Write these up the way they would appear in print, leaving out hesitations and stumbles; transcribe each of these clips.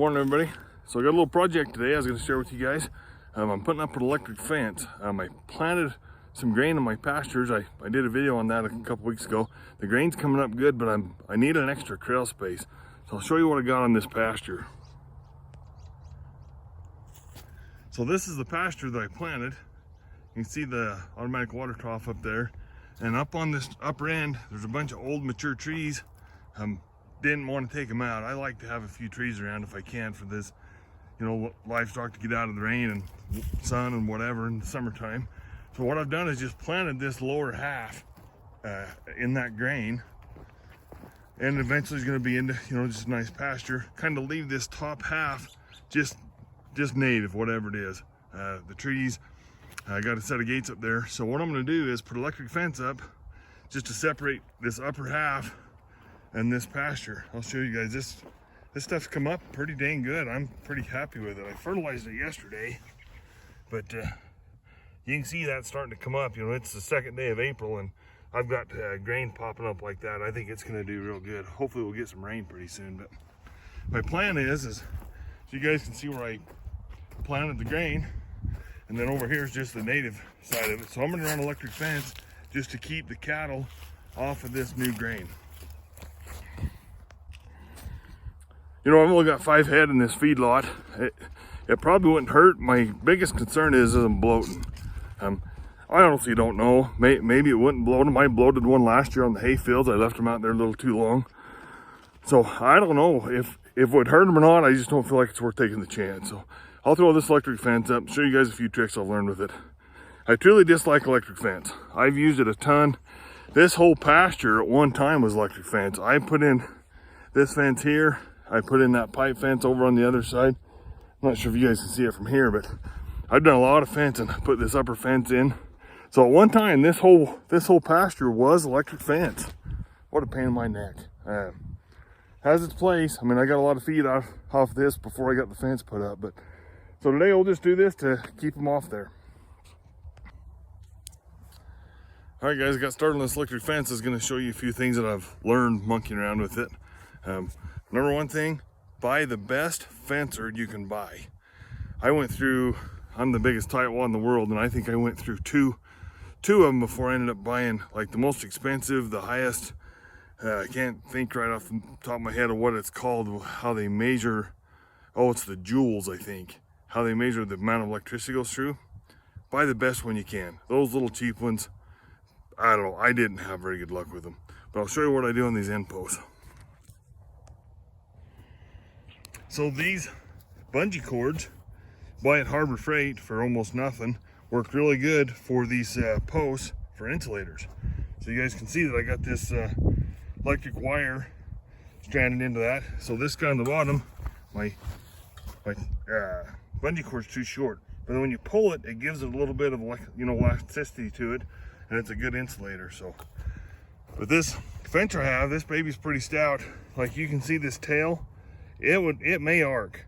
Morning, everybody. So I got a little project today I was going to share with you guys. I'm putting up an electric fence. I planted some grain in my pastures. I did a video on that a couple weeks ago. The grain's coming up good, but I need an extra trail space. So I'll show you what I got on this pasture. So this is the pasture that I planted. You can see the automatic water trough up there. And up on this upper end, there's a bunch of old mature trees. Didn't want to take them out. I like to have a few trees around if I can for this, livestock to get out of the rain and sun and whatever in the summertime. So what I've done is just planted this lower half in that grain, and eventually it's going to be into just a nice pasture. Kind of leave this top half just native, whatever it is. The trees, I got a set of gates up there. So what I'm going to do is put electric fence up just to separate this upper half and this pasture. I'll show you guys this stuff's come up pretty dang good. I'm pretty happy with it. I fertilized it yesterday, but you can see that starting to come up. It's the second day of April and I've got grain popping up like that. I think it's going to do real good. Hopefully we'll get some rain pretty soon. But my plan is so you guys can see where I planted the grain, and then over here is just the native side of it. So I'm going to run electric fence just to keep the cattle off of this new grain. I've only got 5 head in this feed lot. It probably wouldn't hurt. My biggest concern is I'm bloating. I honestly don't know. Maybe it wouldn't bloat them. I bloated one last year on the hay fields. I left them out there a little too long. So I don't know if it would hurt them or not. I just don't feel like it's worth taking the chance. So I'll throw this electric fence up, show you guys a few tricks I've learned with it. I truly dislike electric fence. I've used it a ton. This whole pasture at one time was electric fence. I put in this fence here. I put in that pipe fence over on the other side. I'm not sure if you guys can see it from here, but I've done a lot of fencing. I put this upper fence in. So at one time, this whole pasture was electric fence. What a pain in my neck. Has its place. I got a lot of feed off this before I got the fence put up, but so today we'll just do this to keep them off there. All right, guys, I got started on this electric fence. I was going to show you a few things that I've learned monkeying around with it. Number one thing, buy the best fencer you can buy. I'm the biggest tightwad in the world, and I think I went through two of them before I ended up buying like the most expensive, the highest. I can't think right off the top of my head of what it's called, how they measure. Oh, it's the joules, I think. How they measure the amount of electricity goes through. Buy the best one you can. Those little cheap ones, I don't know. I didn't have very good luck with them. But I'll show you what I do on these end posts. So these bungee cords, buy at Harbor Freight for almost nothing, work really good for these posts for insulators. So you guys can see that I got this electric wire stranded into that. So this guy on the bottom, my bungee cord's too short, but then when you pull it, it gives it a little bit of elasticity to it, and it's a good insulator. So with this fence I have, this baby's pretty stout. Like you can see this tail, it may arc.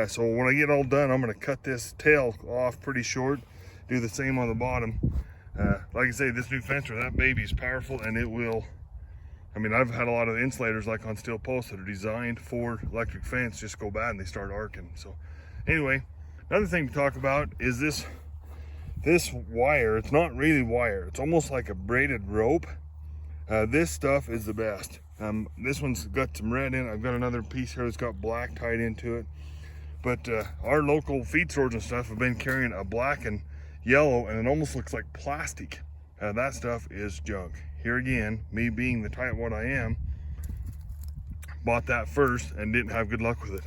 So when I get all done, I'm going to cut this tail off pretty short, do the same on the bottom. Like I say, this new fencer, that baby's powerful, and it will, I've had a lot of insulators like on steel posts that are designed for electric fence just go bad and they start arcing. So anyway, another thing to talk about is this wire. It's not really wire. It's almost like a braided rope. This stuff is the best. This one's got some red in it. I've got another piece here that's got black tied into it. But our local feed stores and stuff have been carrying a black and yellow, and it almost looks like plastic. That stuff is junk. Here again, me being the tightwad I am, bought that first and didn't have good luck with it.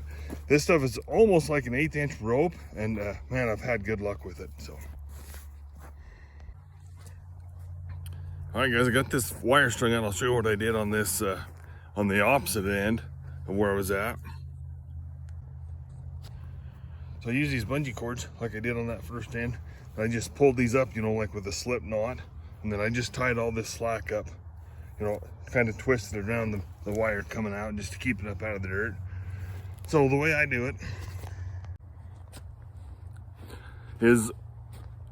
This stuff is almost like an 1/8 inch rope, and man, I've had good luck with it. So all right, guys, I got this wire strung out. I'll show you what I did on this on the opposite end of where I was at. So I use these bungee cords like I did on that first end. I just pulled these up, like with a slip knot, and then I just tied all this slack up, kind of twisted it around the wire coming out just to keep it up out of the dirt. So the way I do it is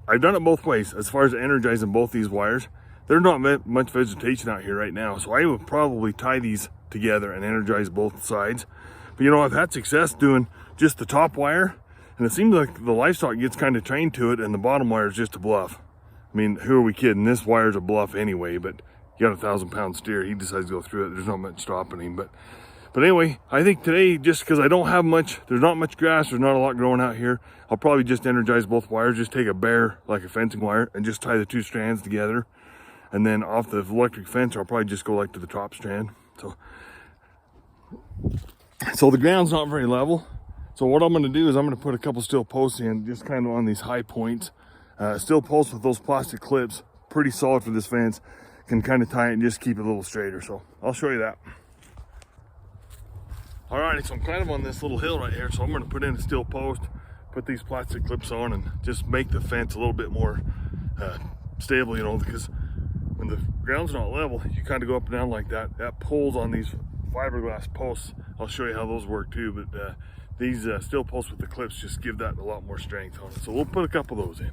I've done it both ways as far as energizing both these wires. There's not much vegetation out here right now, so I would probably tie these together and energize both sides. But you know, I've had success doing just the top wire, and it seems like the livestock gets kind of trained to it, and the bottom wire is just a bluff. I mean, who are we kidding? This wire's a bluff anyway, but you got a 1,000-pound steer, he decides to go through it. There's not much stopping him. But anyway, I think today, just because I don't have much, there's not much grass, there's not a lot growing out here, I'll probably just energize both wires, just take a bare, like a fencing wire, and just tie the two strands together. And then off the electric fence, I'll probably just go like to the top strand. So the ground's not very level. So what I'm gonna do is I'm gonna put a couple steel posts in, just kind of on these high points. Steel posts with those plastic clips, pretty solid for this fence. Can kind of tie it and just keep it a little straighter. So I'll show you that. Alrighty, so I'm kind of on this little hill right here. So I'm gonna put in a steel post, put these plastic clips on, and just make the fence a little bit more stable, you know, because when the ground's not level, you kind of go up and down like that. That pulls on these fiberglass posts. I'll show you how those work too, but these steel posts with the clips just give that a lot more strength on it. So we'll put a couple of those in.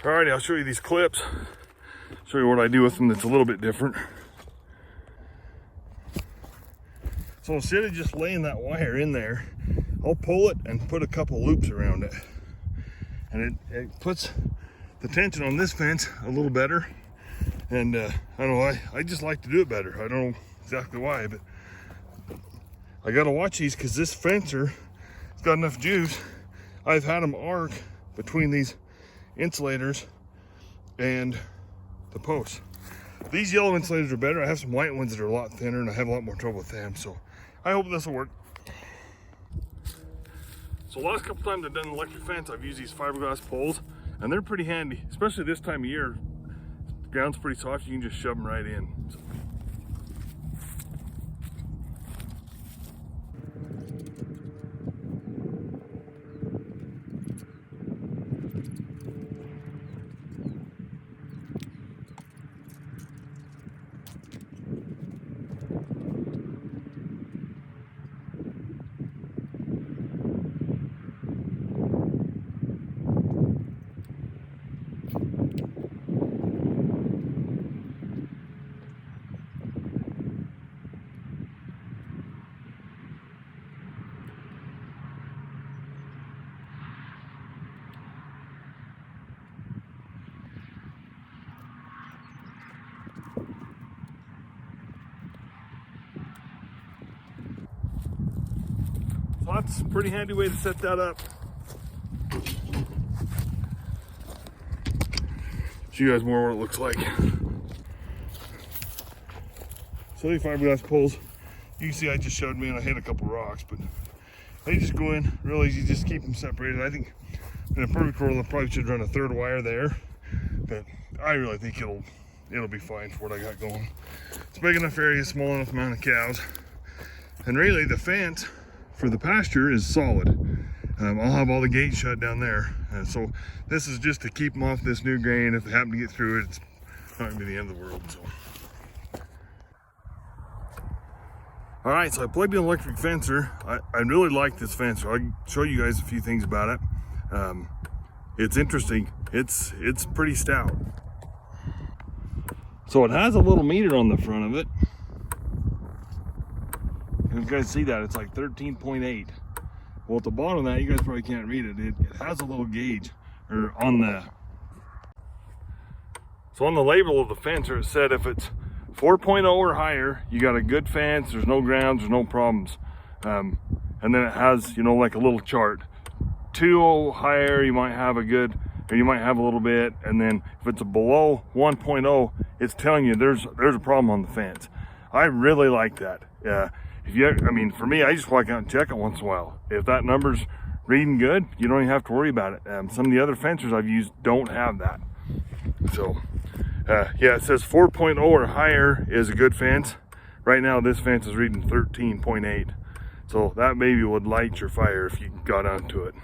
Alrighty, I'll show you these clips. Show you what I do with them that's a little bit different. So instead of just laying that wire in there, I'll pull it and put a couple loops around it. And it puts the tension on this fence a little better. And I don't know, I just like to do it better. I don't know exactly why, but I gotta watch these because this fencer has got enough juice. I've had them arc between these insulators and the posts. These yellow insulators are better. I have some white ones that are a lot thinner and I have a lot more trouble with them, so I hope this will work. So last couple times I've done an electric fence, I've used these fiberglass poles, and they're pretty handy, especially this time of year. The ground's pretty soft, you can just shove them right in. So. So that's a pretty handy way to set that up. Show you guys more what it looks like. So these fiberglass poles, you can see I just showed me and I hit a couple rocks, but they just go in real easy, just keep them separated. I think in a perfect world I probably should run a third wire there, but I really think it'll be fine for what I got going. It's big enough area, small enough amount of cows, and really the fence for the pasture is solid. I'll have all the gates shut down there. So this is just to keep them off this new grain. If they happen to get through it, it's not gonna be the end of the world. So. All right, so I plugged in an electric fencer. I really like this fencer. I'll show you guys a few things about it. It's interesting. It's pretty stout. So it has a little meter on the front of it. And you guys see that, it's like 13.8. Well, at the bottom of that, you guys probably can't read it. It has a little gauge, or on the, so on the label of the fencer, it said if it's 4.0 or higher, you got a good fence, there's no grounds, there's no problems. And then it has, you know, like a little chart. 2 higher, you might have a good, or you might have a little bit, and then if it's a below 1.0, it's telling you there's a problem on the fence. I really like that. If you, I mean, for me, I just walk out and check it once in a while. If that number's reading good, you don't even have to worry about it. Some of the other fencers I've used don't have that. So, yeah, it says 4.0 or higher is a good fence. Right now, this fence is reading 13.8. So that maybe would light your fire if you got onto it.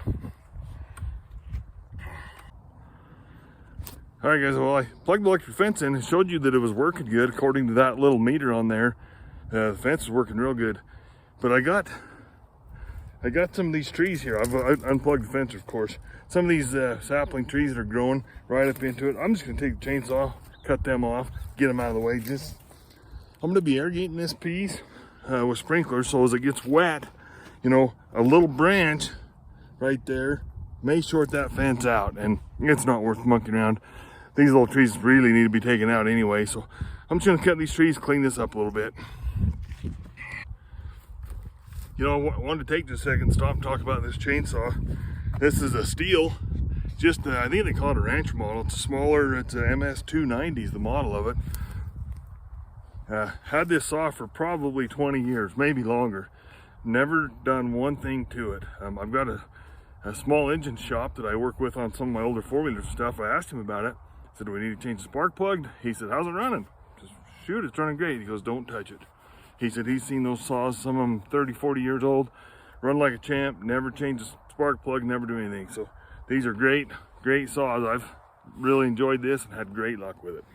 All right, guys, well, I plugged the electric fence in and showed you that it was working good according to that little meter on there. The fence is working real good. But I got some of these trees here. I've unplugged the fence, of course. Some of these sapling trees that are growing right up into it. I'm just gonna take the chainsaw, cut them off, get them out of the way. I'm gonna be irrigating this piece with sprinklers, so as it gets wet, you know, a little branch right there may short that fence out, and it's not worth monkeying around. These little trees really need to be taken out anyway, so I'm just gonna cut these trees, clean this up a little bit. You know, I wanted to take just a second and stop and talk about this chainsaw. This is a Stihl, just I think they call it a rancher model. It's smaller, it's a MS290 is the model of it. Had this saw for probably 20 years, maybe longer. Never done one thing to it. I've got a small engine shop that I work with on some of my older four-wheeler stuff. I asked him about it. I said, do we need to change the spark plug? He said, how's it running? I said, shoot, it's running great. He goes, don't touch it. He said he's seen those saws, some of them 30, 40 years old, run like a champ, never change the spark plug, never do anything. So these are great saws. I've really enjoyed this and had great luck with it.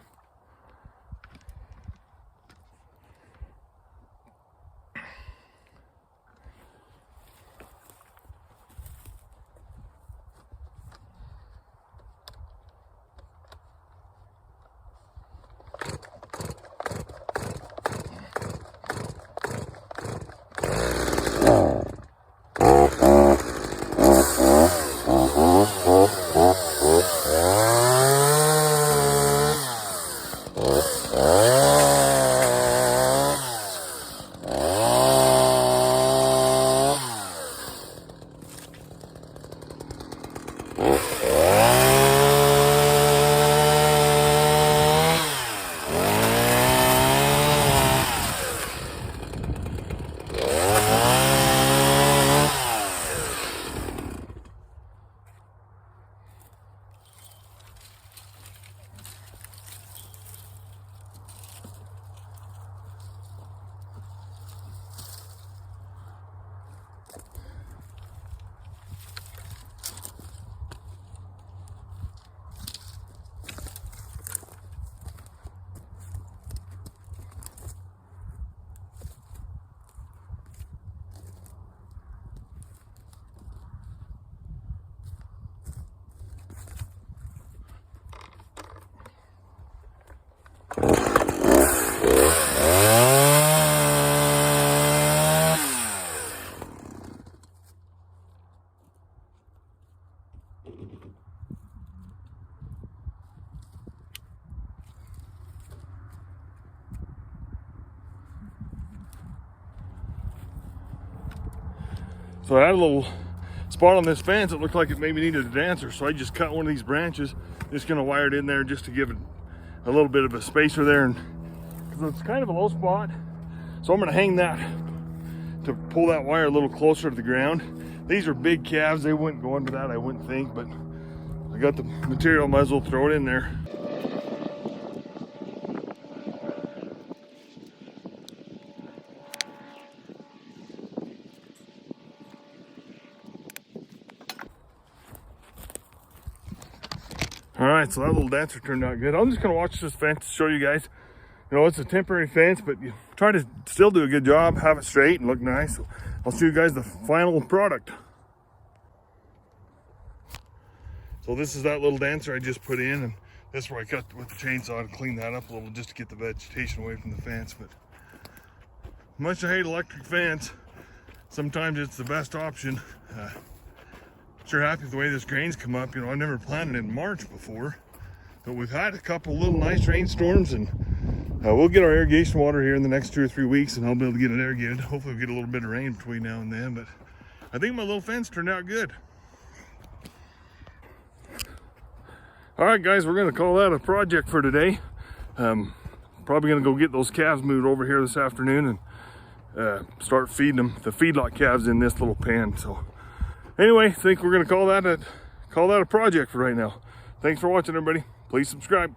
So I had a little spot on this fence. It looked like it maybe needed a dancer, so I just cut one of these branches. Just gonna wire it in there just to give it a little bit of a spacer there, and because it's kind of a low spot. So I'm gonna hang that to pull that wire a little closer to the ground. These are big calves. They wouldn't go under that, I wouldn't think, but I got the material, might as well throw it in there. All right, so that little dancer turned out good. I'm just gonna watch this fence to show you guys. You know, it's a temporary fence, but you try to still do a good job, have it straight and look nice. So I'll show you guys the final product. So this is that little dancer I just put in, and this is where I cut with the chainsaw to clean that up a little just to get the vegetation away from the fence. But much I hate electric fence, sometimes it's the best option. Sure happy with the way this grain's come up. You know, I've never planted in March before, but we've had a couple little nice rainstorms, and We'll get our irrigation water here in the next 2 or 3 weeks, and I'll be able to get it irrigated. Hopefully we'll get a little bit of rain between now and then, but I think my little fence turned out good. All right, guys, we're gonna call that a project for today. Probably gonna go get those calves moved over here this afternoon and start feeding them, the feedlot calves, in this little pen. So anyway, I think we're gonna call that a project for right now. Thanks for watching, everybody. Please subscribe.